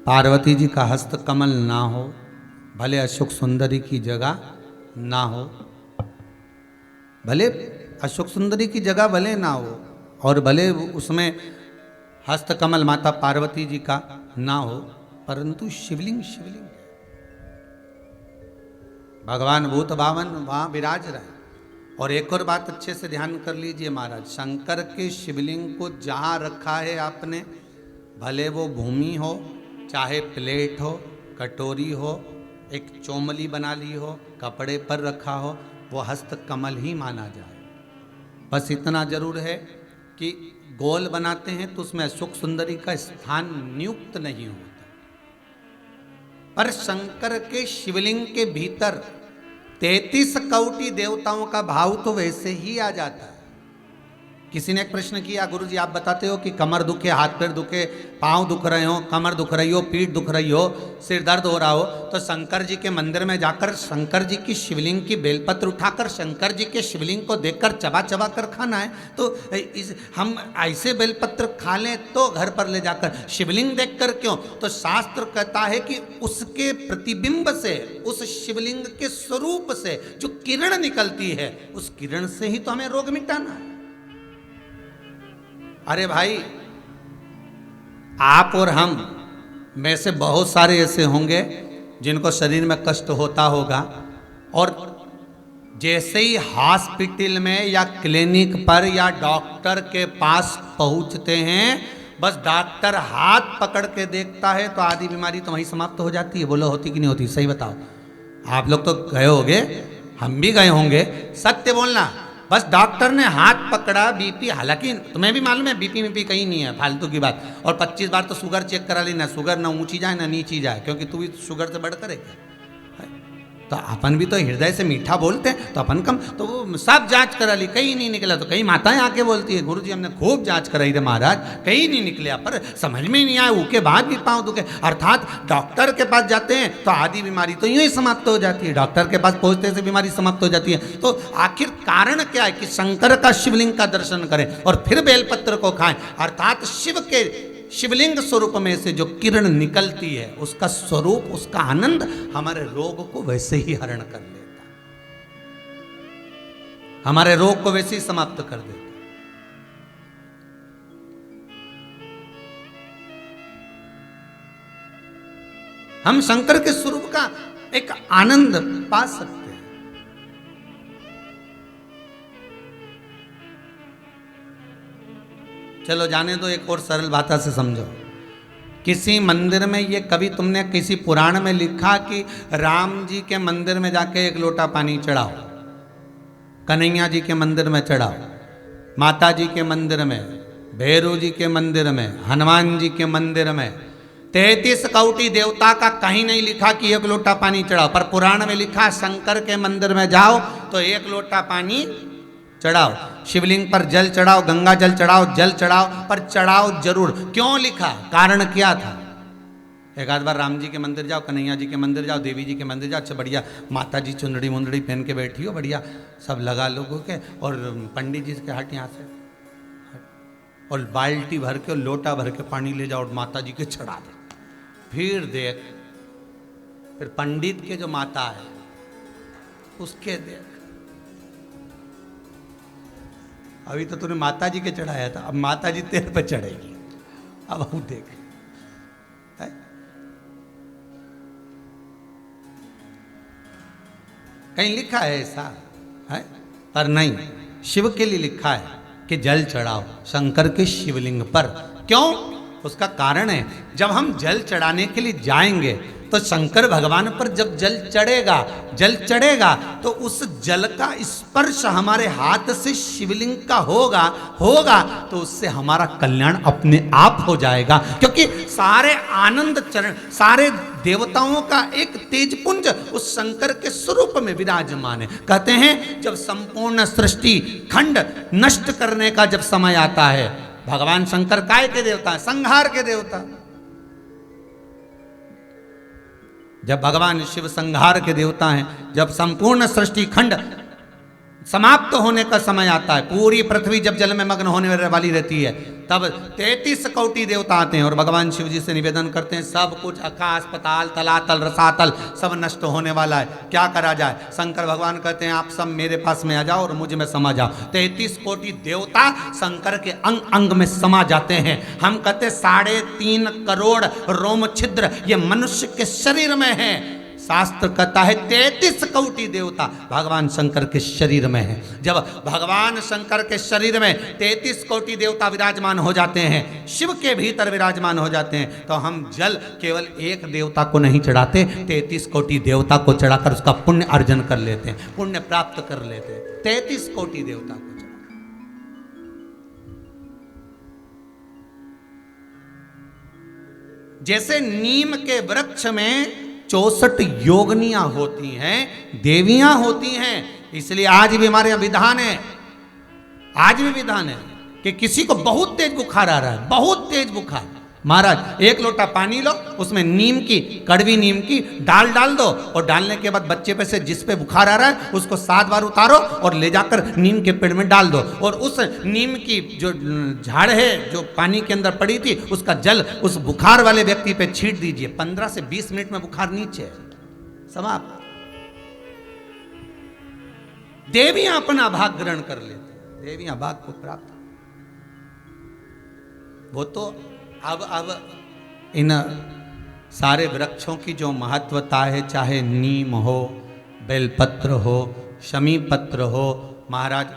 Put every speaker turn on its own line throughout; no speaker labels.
पार्वती जी का हस्त कमल ना हो, भले अशोक सुंदरी की जगह ना हो, भले अशोक सुंदरी की जगह भले ना हो और भले उसमें हस्त कमल माता पार्वती जी का ना हो, परंतु शिवलिंग शिवलिंग है। भगवान भूत भावन वहां विराज रहे। और एक और बात अच्छे से ध्यान कर लीजिए महाराज, शंकर के शिवलिंग को जहां रखा है आपने, भले वो भूमि हो, चाहे प्लेट हो, कटोरी हो, एक चोमली बना ली हो, कपड़े पर रखा हो, वो हस्त कमल ही माना जाए। बस इतना जरूर है कि गोल बनाते हैं तो उसमें अशोक सुंदरी का स्थान नियुक्त नहीं होता, पर शंकर के शिवलिंग के भीतर 33 कोटि देवताओं का भाव तो वैसे ही आ जाता है। किसी ने एक प्रश्न किया, गुरुजी आप बताते हो कि कमर दुखे, हाथ पैर दुखे, पांव दुख रहे हो, कमर दुख रही हो, पीठ दुख रही हो, सिर दर्द हो रहा हो, तो शंकर जी के मंदिर में जाकर शंकर जी की शिवलिंग की बेलपत्र उठाकर शंकर जी के शिवलिंग को देखकर चबा चबा कर खाना है। तो हम ऐसे बेलपत्र खा लें तो घर पर ले जाकर शिवलिंग देखकर क्यों? तो शास्त्र कहता है कि उसके प्रतिबिंब से, उस शिवलिंग के स्वरूप से जो किरण निकलती है, उस किरण से ही तो हमें रोग मिटाना है। अरे भाई, आप और हम में से बहुत सारे ऐसे होंगे जिनको शरीर में कष्ट होता होगा, और जैसे ही हॉस्पिटल में या क्लिनिक पर या डॉक्टर के पास पहुंचते हैं, बस डॉक्टर हाथ पकड़ के देखता है तो आधी बीमारी तो वहीं समाप्त हो जाती है। बोलो होती कि नहीं होती? सही बताओ। आप लोग तो गए होंगे, हम भी गए होंगे, सत्य बोलना। बस डॉक्टर ने हाथ पकड़ा, बीपी, हालांकि तुम्हें भी मालूम है बीपी वीपी कहीं नहीं है, फालतू की बात। और 25 बार तो शुगर चेक करा ली, ना शुगर ना ऊंची जाए ना नीची जाए, क्योंकि तू भी शुगर से बढ़कर है क्या? तो अपन भी तो हृदय से मीठा बोलते हैं, तो अपन कम, तो वो सब जांच करा ली, कहीं नहीं निकला। तो कई माताएं आके बोलती है, गुरुजी हमने खूब जांच कराई रे महाराज, कहीं नहीं निकले, पर समझ में नहीं आया, उसके बाद भी पाँव दुखे। अर्थात डॉक्टर के पास जाते हैं तो आधी बीमारी तो यूं ही समाप्त हो जाती है, डॉक्टर के पास पहुंचने से बीमारी समाप्त हो जाती है। तो आखिर कारण क्या है कि शंकर का शिवलिंग का दर्शन करें और फिर बेलपत्र को खाएं। अर्थात शिव के शिवलिंग स्वरूप में से जो किरण निकलती है, उसका स्वरूप, उसका आनंद हमारे रोग को वैसे ही हरण कर लेता, हमारे रोग को वैसे ही समाप्त कर देता। हम शंकर के स्वरूप का एक आनंद पा सकते हैं। चलो जाने दो, एक और सरल भाषा से समझो। किसी मंदिर में, ये कभी तुमने किसी पुराण में लिखा कि राम जी के मंदिर में जाके एक लोटा पानी चढ़ाओ, कन्हैया जी के मंदिर में चढ़ाओ, माता जी के मंदिर में, भैरव जी के मंदिर में, हनुमान जी के मंदिर में, 33 कोटि देवता का कहीं नहीं लिखा कि एक लोटा पानी चढ़ाओ, पर पुराण में लिखा शंकर के मंदिर में जाओ तो एक लोटा पानी चढ़ाओ, शिवलिंग पर जल चढ़ाओ, गंगा जल चढ़ाओ, जल चढ़ाओ, पर चढ़ाओ जरूर। क्यों लिखा? कारण क्या था? एक आध बार राम जी के मंदिर जाओ, कन्हैया जी के मंदिर जाओ, देवी जी के मंदिर जाओ, अच्छा बढ़िया माता जी चुंदड़ी मुंदड़ी पहन के बैठी हो, बढ़िया सब लगा लोगों के, और पंडित जी के हट यहाँ से, और बाल्टी भर के, लोटा भर के पानी ले जाओ और माता जी के चढ़ा दे। फिर देख, फिर पंडित के जो माता है उसके देख, अभी तो तूने माता जी के चढ़ाया था, अब माता जी तेरे पे चढ़ेगी, अब हम देख। है? कहीं लिखा है ऐसा है? पर नहीं, शिव के लिए लिखा है कि जल चढ़ाओ शंकर के शिवलिंग पर। क्यों? उसका कारण है, जब हम जल चढ़ाने के लिए जाएंगे तो शंकर भगवान पर जब जल चढ़ेगा तो उस जल का स्पर्श हमारे हाथ से शिवलिंग का होगा तो उससे हमारा कल्याण अपने आप हो जाएगा। क्योंकि सारे आनंद चरण, सारे देवताओं का एक तेजपुंज उस शंकर के स्वरूप में विराजमान है। कहते हैं जब संपूर्ण सृष्टि खंड नष्ट करने का जब समय आता है, भगवान शंकर काय के देवता है? संहार के देवता। जब भगवान शिव संहार के देवता हैं, जब संपूर्ण सृष्टि खंड समाप्त होने का समय आता है, पूरी पृथ्वी जब जल में मग्न होने वाली रहती है, तब 33 कोटि देवता आते हैं और भगवान शिव जी से निवेदन करते हैं, सब कुछ आकाश पताल तलातल रसातल सब नष्ट होने वाला है, क्या करा जाए। शंकर भगवान कहते हैं आप सब मेरे पास में आ जाओ और मुझ में समा जाओ। 33 कोटि देवता शंकर के अंग अंग में समा जाते हैं। हम कहते 3.5 करोड़ रोम छिद्र ये मनुष्य के शरीर में है। शास्त्र कहता है 33 कोटि देवता भगवान शंकर के शरीर में है। जब भगवान शंकर के शरीर में 33 कोटि देवता विराजमान हो जाते हैं, शिव के भीतर विराजमान हो जाते हैं, तो हम जल केवल एक देवता को नहीं चढ़ाते, 33 कोटि देवता को चढ़ाकर उसका पुण्य अर्जन कर लेते हैं, पुण्य प्राप्त कर लेते हैं। 33 कोटि देवता को चढ़ा। जैसे नीम के वृक्ष में 64 योगनियां होती हैं, देवियां होती हैं, इसलिए आज भी हमारे यहाँ विधान है, आज भी विधान है कि किसी को बहुत तेज बुखार आ रहा है, बहुत तेज बुखार, महाराज 1 लोटा पानी लो, उसमें नीम की कड़वी नीम की डाल दो और डालने के बाद बच्चे पे से जिस पे बुखार आ रहा है उसको 7 बार उतारो और ले जाकर नीम के पेड़ में डाल दो और उस नीम की जो झाड़ है जो पानी के अंदर पड़ी थी उसका जल उस बुखार वाले व्यक्ति पे छींट दीजिए। 15 से 20 मिनट में बुखार नीचे है, समाप्त। देवियां अपना भाग ग्रहण कर लेते, देवियां भाग को प्राप्त। वो तो अब इन सारे वृक्षों की जो महत्वता है, चाहे नीम हो, बेलपत्र हो, शमी पत्र हो, महाराज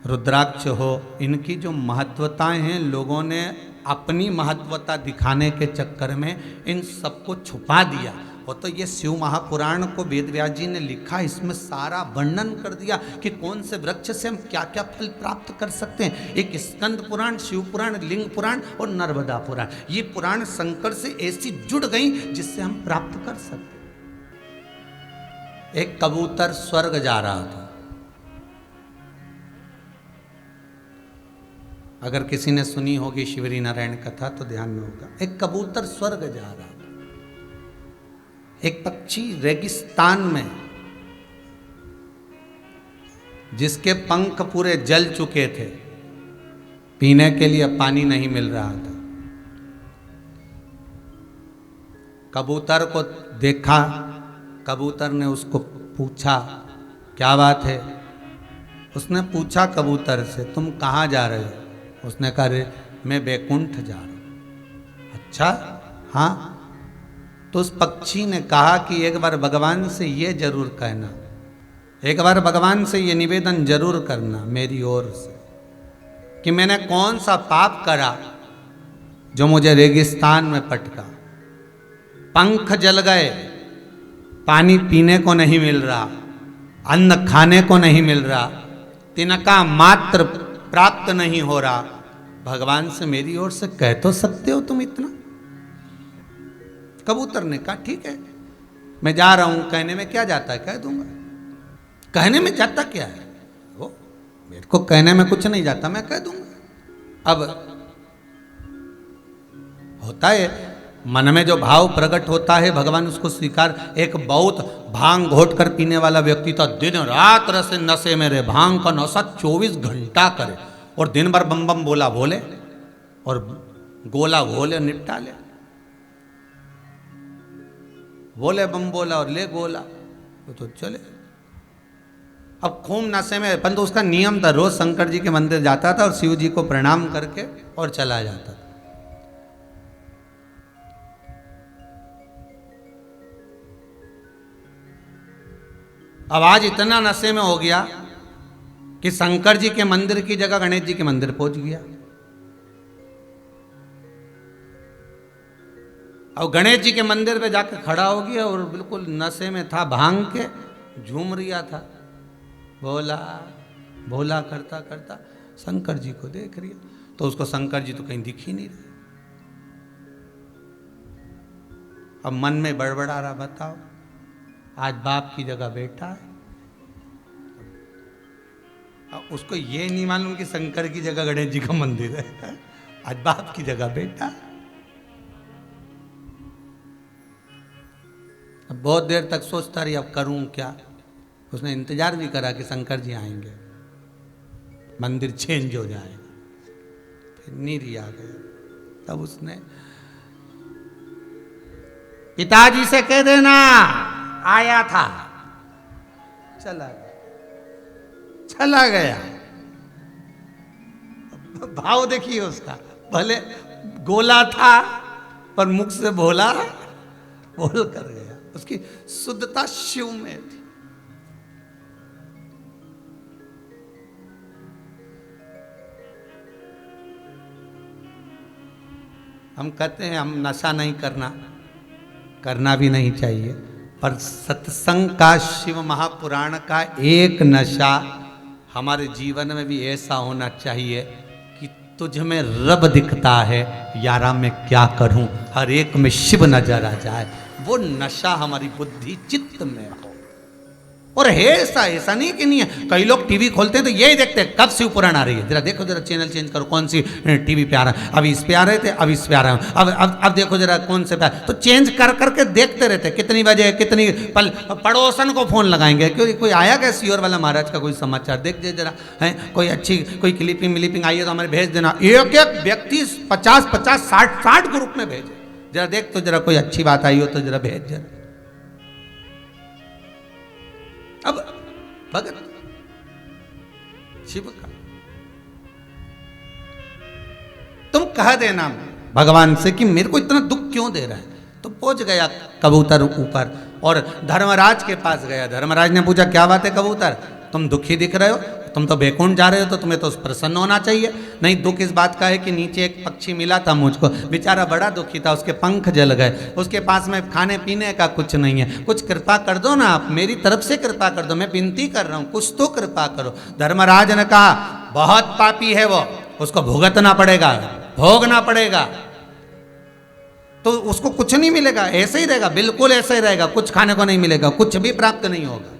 रुद्राक्ष हो, इनकी जो महत्वताएं हैं लोगों ने अपनी महत्वता दिखाने के चक्कर में इन सबको छुपा दिया। वो तो ये शिव महापुराण को वेद व्यास जी ने लिखा, इसमें सारा वर्णन कर दिया कि कौन से वृक्ष से हम क्या क्या फल प्राप्त कर सकते हैं। एक स्कंद पुराण, शिव पुराण, लिंग पुराण और नर्मदा पुराण, ये पुराण शंकर से ऐसी जुड़ गई जिससे हम प्राप्त कर सकते। एक कबूतर स्वर्ग जा रहा था, अगर किसी ने सुनी होगी शिवरी नारायण कथा तो ध्यान में होगा। एक कबूतर स्वर्ग जा रहा था, एक पक्षी रेगिस्तान में जिसके पंख पूरे जल चुके थे, पीने के लिए पानी नहीं मिल रहा था, कबूतर को देखा, कबूतर ने उसको पूछा क्या बात है। उसने पूछा कबूतर से तुम कहाँ जा रहे हो। उसने कहा रे मैं बैकुंठ जा रहा हूँ। अच्छा हाँ। तो उस पक्षी ने कहा कि एक बार भगवान से ये जरूर कहना, एक बार भगवान से ये निवेदन जरूर करना मेरी ओर से कि मैंने कौन सा पाप करा जो मुझे रेगिस्तान में पटका, पंख जल गए, पानी पीने को नहीं मिल रहा, अन्न खाने को नहीं मिल रहा, तिनका मात्र प्राप्त नहीं हो रहा। भगवान से मेरी ओर से कह तो सकते हो तुम इतना। कबूतर ने कहा ठीक है मैं जा रहा हूं, कहने में क्या जाता है, कह दूंगा। कहने में जाता क्या है, वो मेरे को कहने में कुछ नहीं जाता, मैं कह दूंगा। अब होता है मन में जो भाव प्रकट होता है भगवान उसको स्वीकार। एक बहुत भांग घोट कर पीने वाला व्यक्ति था, दिन रात रस नशे में रहे, भांग का नशा 24 घंटा करे और दिन भर बम बम बोला बोले और गोला घोले निपटा ले, बोले बम बोला और ले गोला, तो चले। अब खूब नशे में, परंतु उसका नियम था रोज शंकर जी के मंदिर जाता था और शिव जी को प्रणाम करके और चला जाता था। अब आज इतना नशे में हो गया कि शंकर जी के मंदिर की जगह गणेश जी के मंदिर पहुंच गया। और गणेश जी के मंदिर पे जाकर खड़ा हो गया और बिल्कुल नशे में था, भांग के झूम रिया था, भोला भोला करता करता शंकर जी को देख रिया। तो उसको शंकर जी तो कहीं दिख ही नहीं रहे। अब मन में बड़बड़ा रहा, बताओ आज बाप की जगह बेटा है। अब उसको ये नहीं मालूम कि शंकर की जगह गणेश जी का मंदिर है, आज बाप की जगह बेटा। अब बहुत देर तक सोचता रही अब करूं क्या। उसने इंतजार भी करा कि शंकर जी आएंगे, मंदिर चेंज हो जाएगा, नीरी आ गया। तब उसने पिताजी से कह देना आया था, चला गया, चला गया। भाव देखिए उसका, भले गोला था पर मुख से बोला, बोल कर गया। उसकी शुद्धता शिव में थी। हम कहते हैं हम नशा नहीं करना, करना भी नहीं चाहिए, पर सत्संग का, शिव महापुराण का एक नशा हमारे जीवन में भी ऐसा होना चाहिए कि तुझ में रब दिखता है, यारा मैं क्या करूं, हर एक में शिव नजर आ जाए। वो नशा हमारी बुद्धि चित्त में हो। और है ऐसा, ऐसा नहीं कि नहीं है। कई लोग टीवी खोलते हैं तो यही देखते हैं कब शिव पुराण आ रही है, जरा देखो, जरा चैनल चेंज करो, कौन सी टीवी पे आ रहा है, अभी इस पे आ रहे थे, अब इस पे आ रहे हैं, अब देखो जरा कौन से पे, तो चेंज कर करके देखते रहते, कितनी बजे कितनी पल। पड़ोसन को फोन लगाएंगे, क्यों कोई आया क्या सियोर वाला महाराज का कोई समाचार, देख दे जरा, है कोई अच्छी कोई क्लिपिंग मिलिपिंग आई है तो हमारे भेज देना। एक एक व्यक्ति 50-50 60 ग्रुप में भेजे, जरा देख तो जरा कोई अच्छी बात आई हो तो जरा भेज जरा। अब भगत शिव का तुम कह देना भगवान से कि मेरे को इतना दुख क्यों दे रहा है, तो पहुंच गया कबूतर ऊपर और धर्मराज के पास गया। धर्मराज ने पूछा क्या बात है कबूतर, तुम दुखी दिख रहे हो, तुम तो बैकुंठ जा रहे हो, तो तुम्हें तो प्रसन्न होना चाहिए। नहीं, दुख इस बात का है कि नीचे एक पक्षी मिला था मुझको, बेचारा बड़ा दुखी था, उसके पंख जल गए, उसके पास में खाने पीने का कुछ नहीं है, कुछ कृपा कर दो ना आप, मेरी तरफ से कृपा कर दो, मैं विनती कर रहा हूँ, कुछ तो कृपा करो। धर्मराज ने कहा बहुत पापी है वो, उसको भुगतना पड़ेगा, भोगना पड़ेगा। तो उसको कुछ नहीं मिलेगा, ऐसे ही रहेगा, बिल्कुल ऐसे ही रहेगा, कुछ खाने को नहीं मिलेगा, कुछ भी प्राप्त नहीं होगा।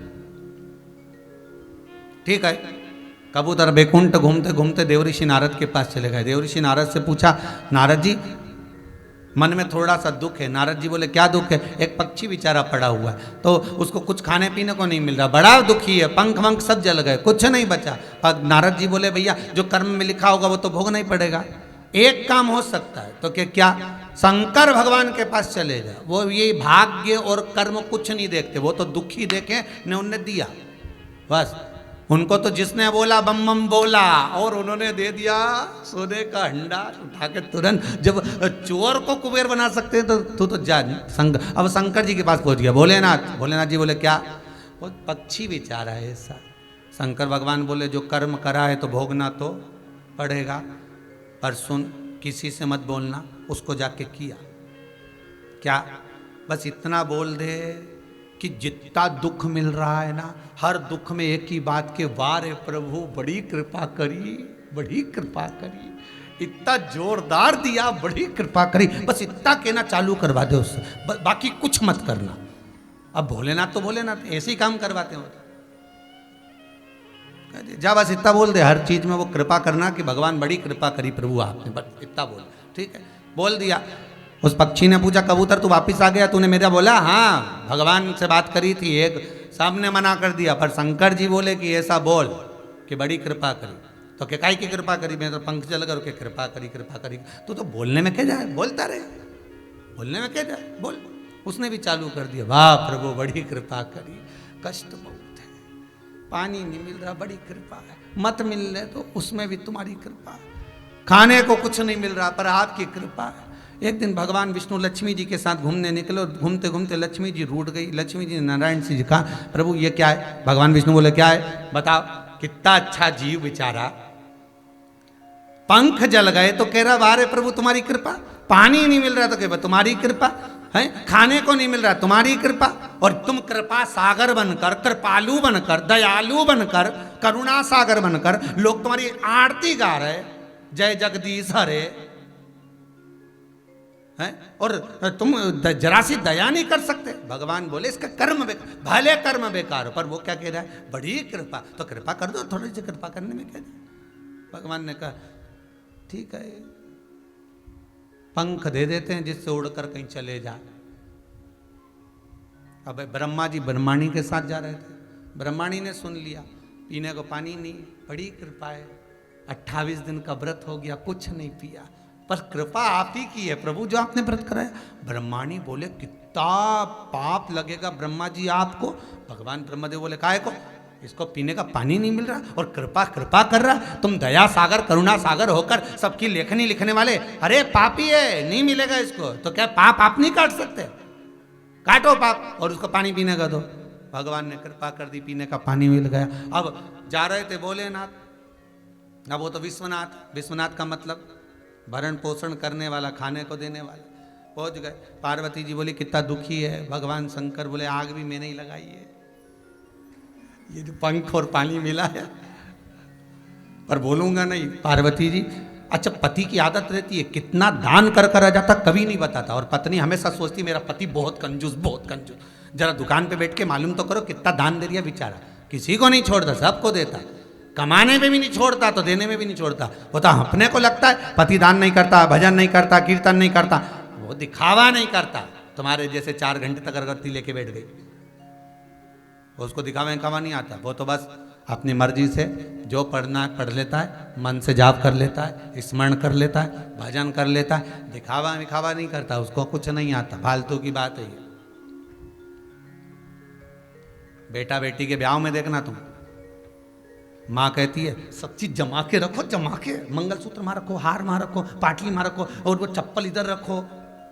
ठीक है, कबूतर बैकुंठ घूमते घूमते देवऋषि नारद के पास चले गए। देवऋषि नारद से पूछा, नारद जी मन में थोड़ा सा दुख है। नारद जी बोले क्या दुख है, एक पक्षी बेचारा पड़ा हुआ है, तो उसको कुछ खाने पीने को नहीं मिल रहा, बड़ा दुखी है, पंख वंख सब जल गए, कुछ नहीं बचा। पर नारद जी बोले भैया जो कर्म में लिखा होगा वो तो भोगना ही पड़ेगा। एक काम हो सकता है, तो क्या, शंकर भगवान के पास चले जाओ, वो ये भाग्य और कर्म कुछ नहीं देखते, वो तो दुखी देखे ने उन्हें दिया बस। उनको तो जिसने बोला बम बम बोला और उन्होंने दे दिया सोने का हंडा उठा के तुरंत। जब चोर को कुबेर बना सकते हैं तो तू तो जा अब शंकर जी के पास पहुंच गया। भोलेनाथ जी बोले क्या, वो पक्षी बेचारा है ऐसा। शंकर भगवान बोले जो कर्म करा है तो भोगना तो पड़ेगा, पर सुन किसी से मत बोलना, उसको जाके किया क्या, बस इतना बोल दे कि जितना दुख मिल रहा है ना, हर दुख में एक ही बात के, वाह रे प्रभु बड़ी कृपा करी, बड़ी कृपा करी, इतना जोरदार दिया, बड़ी कृपा करी, बस इतना कहना चालू करवा दे उससे, बाकी कुछ मत करना। अब भोलेनाथ तो भोलेनाथ ऐसे ही काम करवाते हो, जा बस इतना बोल दे, हर चीज में वो कृपा करना कि भगवान बड़ी कृपा करी प्रभु आपने, बस इतना बोल। ठीक है, बोल दिया। उस पक्षी ने पूछा कबूतर तू वापिस आ गया, तूने मेरा बोला, हाँ भगवान से बात करी थी, एक सामने मना कर दिया, पर शंकर जी बोले कि ऐसा बोल कि बड़ी कृपा करी। तो क्या की कृपा करी, मैं तो पंख जल कर के कृपा करी, कृपा करी। तो बोलने में क्या जाए, बोलता रहे, बोलने में क्या जाए, बोल। उसने भी चालू कर दिया, वाह प्रभु बड़ी कृपा करी, कष्ट बहुत है, पानी नहीं मिल रहा, बड़ी कृपा है, मत मिलने तो उसमें भी तुम्हारी कृपा है, खाने को कुछ नहीं मिल रहा पर आपकी कृपा है। एक दिन भगवान विष्णु लक्ष्मी जी के साथ घूमने निकले और घूमते घूमते लक्ष्मी जी रूठ गई। लक्ष्मी जी ने नारायण जी कहा प्रभु ये क्या है। भगवान विष्णु बोले क्या है बताओ, कितना अच्छा जीव बेचारा, पंख जल गए तो कह रहा वाह रे प्रभु तुम्हारी कृपा, पानी नहीं मिल रहा तो कह तुम्हारी कृपा है, खाने को नहीं मिल रहा तुम्हारी कृपा, और तुम कृपा सागर बनकर, कृपालु बनकर, दयालु बनकर, करुणा सागर बनकर लोग तुम्हारी आरती गा रहे, जय जगदीश हरे है, और तुम जरा सी दया नहीं कर सकते। भगवान बोले इसका कर्म बेकार, भले कर्म बेकार, पर वो क्या कह रहा है बड़ी कृपा, तो कृपा कर दो, थोड़ी सी कृपा करने में क्या जाए। भगवान ने कहा ठीक है, पंख दे देते हैं जिससे उड़कर कहीं चले जा। अब ब्रह्मा जी ब्रह्माणी के साथ जा रहे थे, ब्रह्माणी ने सुन लिया, पीने को पानी नहीं, बड़ी कृपा है, 28 दिन का व्रत हो गया, कुछ नहीं पिया, पर कृपा आप ही की है प्रभु जो आपने व्रत कराया। ब्रह्माणी बोले कितना पाप लगेगा ब्रह्मा जी आपको। भगवान ब्रह्मदेव बोले काहे को, इसको पीने का पानी नहीं मिल रहा और कृपा कृपा कर रहा, तुम दया सागर करुणा सागर होकर सबकी लेखनी लिखने वाले, अरे पापी है नहीं मिलेगा इसको, तो क्या पाप आप नहीं काट सकते, काटो पाप और उसको पानी पीने का दो। भगवान ने कृपा कर दी, पीने का पानी मिल गया। अब जा रहे थे भोलेनाथ, अब वो तो विश्वनाथ, विश्वनाथ का मतलब भरण पोषण करने वाला, खाने को देने वाला। पहुंच गए, पार्वती जी बोली कितना दुखी है, भगवान शंकर बोले आग भी मैंने ही लगाई है, ये जो पंख और पानी मिला है, पर बोलूंगा नहीं। पार्वती जी, अच्छा पति की आदत रहती है कितना दान कर कर आ जाता, कभी नहीं बताता, और पत्नी हमेशा सोचती मेरा पति बहुत कंजूस, बहुत कंजूस, जरा दुकान पे बैठ के मालूम तो करो कितना दान दे दिया बेचारा, किसी को नहीं छोड़ता, सबको देता, कमाने में भी नहीं छोड़ता तो देने में भी नहीं छोड़ता। वो तो अपने को लगता है पति दान नहीं करता, भजन नहीं करता, कीर्तन नहीं करता, वो दिखावा नहीं करता। तुम्हारे जैसे 4 घंटे तक अगरबत्ती लेके बैठ गई, उसको दिखावे कमा नहीं आता, वो तो बस अपनी मर्जी से जो पढ़ना है पढ़ लेता है, मन से जाप कर लेता है, स्मरण कर लेता है, भजन कर लेता है, दिखावा दिखावा नहीं करता, उसको कुछ नहीं आता, फालतू की बात है ये। बेटा बेटी के ब्याह में देखना तुम, माँ कहती है सब चीज जमा के रखो, जमा के, मंगलसूत्र माँ रखो, हार माँ रखो, पाटली माँ रखो, और वो चप्पल इधर रखो।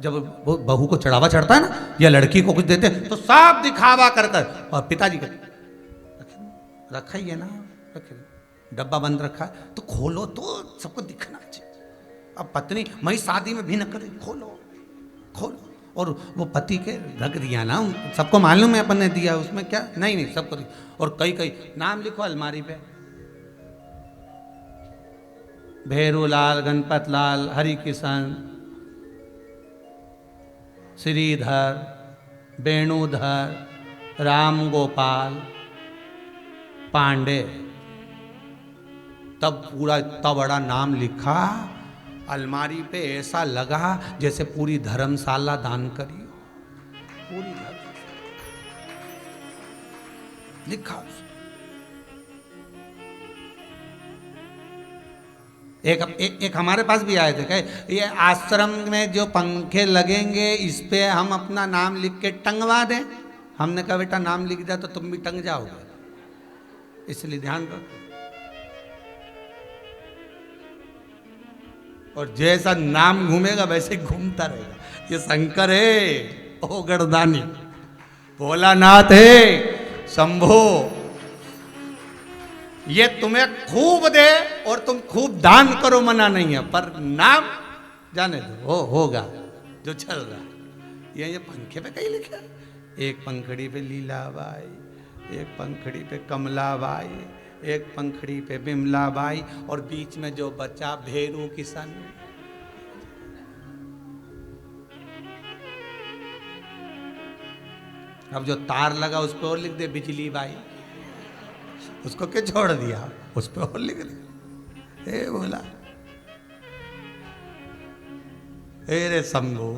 जब वो बहू को चढ़ावा चढ़ता है ना या लड़की को कुछ देते तो सब दिखावा कर कर, और पिताजी का रखा ही है ना, रखे डब्बा बंद रखा है तो खोलो तो सबको दिखना चाहिए। अब पत्नी मैं शादी में भी न करे, खोलो खोलो, और वो पति के रख दिया ना, सबको मालूम है अपन ने दिया, उसमें क्या, नहीं नहीं सबको दिया। और कई कई नाम लिखो अलमारी पे, भैरूलाल, गणपत लाल, हरि किशन, श्रीधर, वेणुधर, राम गोपाल, पांडे, तब पूरा इतना बड़ा नाम लिखा अलमारी पे, ऐसा लगा जैसे पूरी धर्मशाला दान करी हो, पूरी लिखा। एक हमारे पास भी आए थे, कहे ये आश्रम में जो पंखे लगेंगे इस पे हम अपना नाम लिख के टंगवा दें। हमने कहा बेटा नाम लिख दिया तो तुम भी टंग जाओगे, इसलिए ध्यान रखो। और जैसा नाम घूमेगा वैसे घूमता रहेगा। ये शंकर है, ओ गणदानी, भोलानाथ है, शंभो, ये तुम्हें खूब दे और तुम खूब दान करो, मना नहीं है, पर नाम जाने दो, होगा जो चल रहा है। ये पंखे पे कहीं लिखा है, एक पंखड़ी पे लीलाबाई, एक पंखड़ी पे कमलाबाई, एक पंखड़ी पे बिमलाबाई, और बीच में जो बच्चा भेरू किशन। अब जो तार लगा उस पर और लिख दे बिजली बाई, उसको क्यों छोड़ दिया, उस पर और लिख दिया। ए बोला ए रे शंभू,